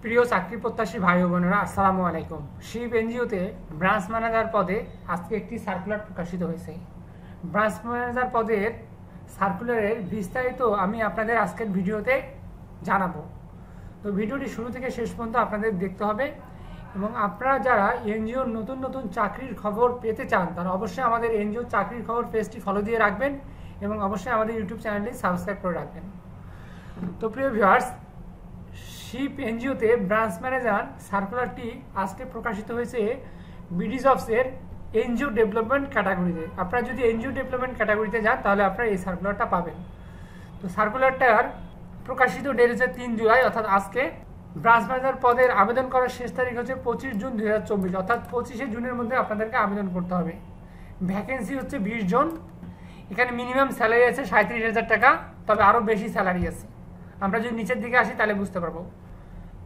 প্রিয় চাকরি প্রত্যাশী ভাই ও বোনেরা, আসসালামু আলাইকুম। শিব এনজিওতে ব্রাঞ্চ ম্যানেজার পদে আজকে একটি সার্কুলার প্রকাশিত হয়েছে। ব্রাঞ্চ ম্যানেজার পদের সার্কুলারের বিস্তারিত আমি আপনাদের আজকের ভিডিওতে জানাবো। তো ভিডিওটি শুরু থেকে শেষ পর্যন্ত আপনাদের দেখতে হবে এবং আপনারা যারা এনজিওর নতুন নতুন চাকরির খবর পেতে চান তারা অবশ্যই আমাদের এনজিওর চাকরির খবর পেজটি ফলো দিয়ে রাখবেন এবং অবশ্যই আমাদের ইউটিউব চ্যানেলটি সাবস্ক্রাইব করে রাখবেন। তো প্রিয় ভিউয়ার্স, শিপ এনজিওতে ব্রাঞ্চ ম্যানেজার সার্কুলারটি আজকে প্রকাশিত হয়েছে বিডি জবসের এনজিও ডেভেলপমেন্ট ক্যাটাগরিতে। আপনারা যদি এনজিও ডেভেলপমেন্ট ক্যাটাগরিতে যান তাহলে আপনারা এই সার্কুলারটা পাবেন। তো সার্কুলারটার প্রকাশিত ডেট হচ্ছে 3 জুলাই, অর্থাৎ আজকে। ব্রাঞ্চ ম্যানেজার পদের আবেদন করার শেষ তারিখ হচ্ছে 25 জুন 2024, অর্থাৎ 25শে জুনের মধ্যে আপনাদেরকে আবেদন করতে হবে। ভ্যাকেন্সি হচ্ছে 20 জন। এখানে মিনিমাম স্যালারি আছে 37,000 টাকা, তবে আরও বেশি স্যালারি আছে। আমরা যদি নিচের দিকে আসি তাহলে বুঝতে পারবো।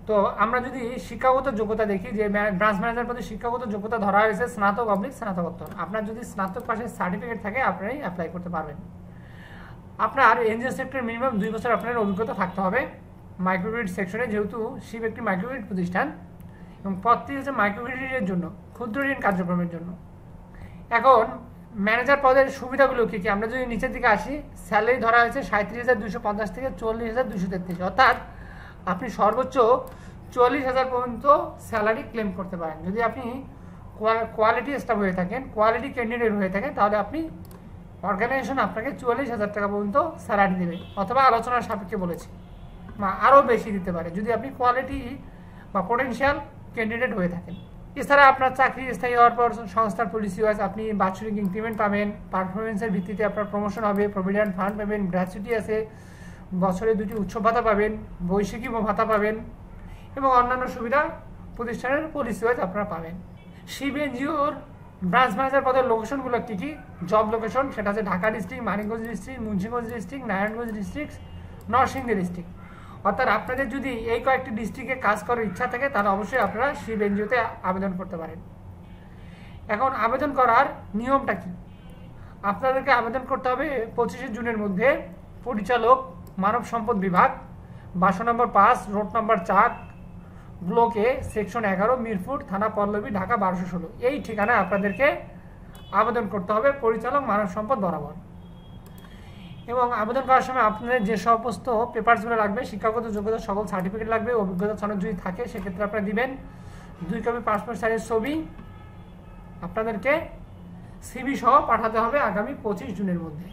তো আমরা যদি শিক্ষাগত যোগ্যতা দেখি, যে ব্রাঞ্চ ম্যানেজার পদে শিক্ষাগত যোগ্যতা ধরা হয়েছে স্নাতক অবলিক স্নাতকোত্তর। আপনার যদি স্নাতক পাশের সার্টিফিকেট থাকে আপনি অ্যাপ্লাই করতে পারবেন। আপনার এনজিও সেক্টরে মিনিমাম 2 বছর আপনার অভিজ্ঞতা থাকতে হবে মাইক্রোক্রেডিট সেকশনে, যেহেতু শিব একটি মাইক্রোক্রেডিট প্রতিষ্ঠান এবং পদটি হচ্ছে মাইক্রোক্রেডিটের জন্য, ক্ষুদ্র ঋণ কার্যক্রমের জন্য। এখন ম্যানেজার পদের সুবিধাগুলো কী কী আমরা যদি নিচের দিকে আসি, স্যালারি ধরা হয়েছে 37,250 থেকে 40,233, অর্থাৎ আপনি সর্বোচ্চ 40,000 পর্যন্ত স্যালারি ক্লেম করতে পারেন। যদি আপনি কোয়ালিটি স্টাফ হয়ে থাকেন, কোয়ালিটি ক্যান্ডিডেট হয়ে থাকেন, তাহলে আপনি অর্গানাইজেশন আপনাকে 44,000 টাকা পর্যন্ত স্যালারি দেবে, অথবা আলোচনার সাপেক্ষে বলেছি বা আরও বেশি দিতে পারে যদি আপনি কোয়ালিটি বা পোটেনশিয়াল ক্যান্ডিডেট হয়ে থাকেন। এছাড়া আপনার চাকরি স্থায়ী হওয়ার পর সংস্থার পলিসি ওয়াইজ আপনি বাৎসরিক ইনক্রিমেন্ট পাবেন, পারফরমেন্সের ভিত্তিতে আপনার প্রমোশন হবে, প্রভিডেন্ট ফান্ড পাবেন, গ্র্যাচুইটি আছে, বছরে 2টি উৎসব ভাতা পাবেন, বৈশাখী ভাতা পাবেন এবং অন্যান্য সুবিধা প্রতিষ্ঠানের পলিসি ওয়াইজ আপনারা পাবেন। শিব এনজিওর ব্রাঞ্চ ম্যানেজার পদের লোকেশনগুলো কী কী? জব লোকেশন সেটা আছে Dhaka district, Manikganj district, Munshiganj district, Narayanganj district, Narsingdi district. অর্থাৎ আপনাদের যদি এই কয়েকটি ডিস্ট্রিক্টে কাজ করার ইচ্ছা থাকে তাহলে অবশ্যই আপনারা শিব এনজিওতে আবেদন করতে পারেন। এখন আবেদন করার নিয়মটা কি? আপনাদেরকে আবেদন করতে হবে 25শে জুনের মধ্যে। পরিচালক মানব সম্পদ বিভাগ, 12 নম্বর 5, রোড নম্বর 4, ব্লক এ, সেকশন 11, মিরপুর, থানা পল্লবী, ঢাকা 1216। এই ঠিকানায় আপনাদেরকে আবেদন করতে হবে পরিচালক মানব সম্পদ বরাবর। এবং আবেদন করার সময় আপনাদের যে সমস্ত পেপারসগুলো লাগবে, শিক্ষাগত যোগ্যতা সকল সার্টিফিকেট লাগবে, অভিজ্ঞতা সনদ যদি থাকে সেক্ষেত্রে আপনারা দিবেন। 2 কপি পাসপোর্ট সাইজের ছবি আপনাদেরকে সিভি সহ পাঠাতে হবে আগামী 25 জুনের মধ্যে।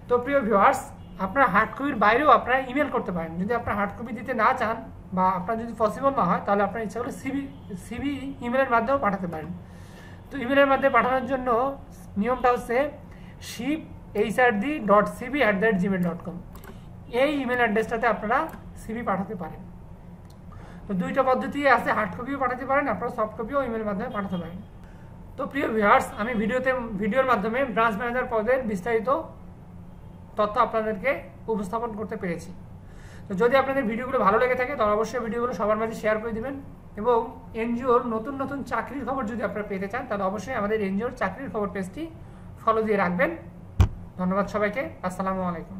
তো প্রিয় ভিউয়ার্স, আপনার হার্ড কপির বাইরেও আপনারা ইমেল করতে পারেন। যদি আপনার হার্ড কপি দিতে না চান বা আপনার যদি পসিবল না হয় তাহলে আপনার ইচ্ছা করলে সিভি ইমেলের মাধ্যমেও পাঠাতে পারেন। তো ইমেলের মাধ্যমে পাঠানোর জন্য নিয়মটা হচ্ছে shiphrd.cv@gmail.com। এই ইমেল অ্যাড্রেসটাতে আপনারা সিভি পাঠাতে পারেন। তো 2টা পদ্ধতি আছে, হার্ড কপিও পাঠাতে পারেন, আপনারা সফট কপিও ইমেলের মাধ্যমে পাঠাতে পারেন। তো প্রিয় ভিউয়ার্স, আমি ভিডিওর মাধ্যমে ব্রাঞ্চ ম্যানেজার পদের বিস্তারিত তথ্য আপনাদেরকে উপস্থাপন করতে পেরেছি। তো যদি আপনাদের ভিডিওগুলো ভালো লেগে থাকে তাহলে অবশ্যই ভিডিওগুলো সবার মাঝে শেয়ার করে দিবেন এবং এনজিওর নতুন নতুন চাকরির খবর যদি আপনারা পেতে চান তাহলে অবশ্যই আমাদের এনজিওর চাকরির খবর পেজটি ফলো দিয়ে রাখবেন। ধন্যবাদ সবাইকে। আসসালামু আলাইকুম।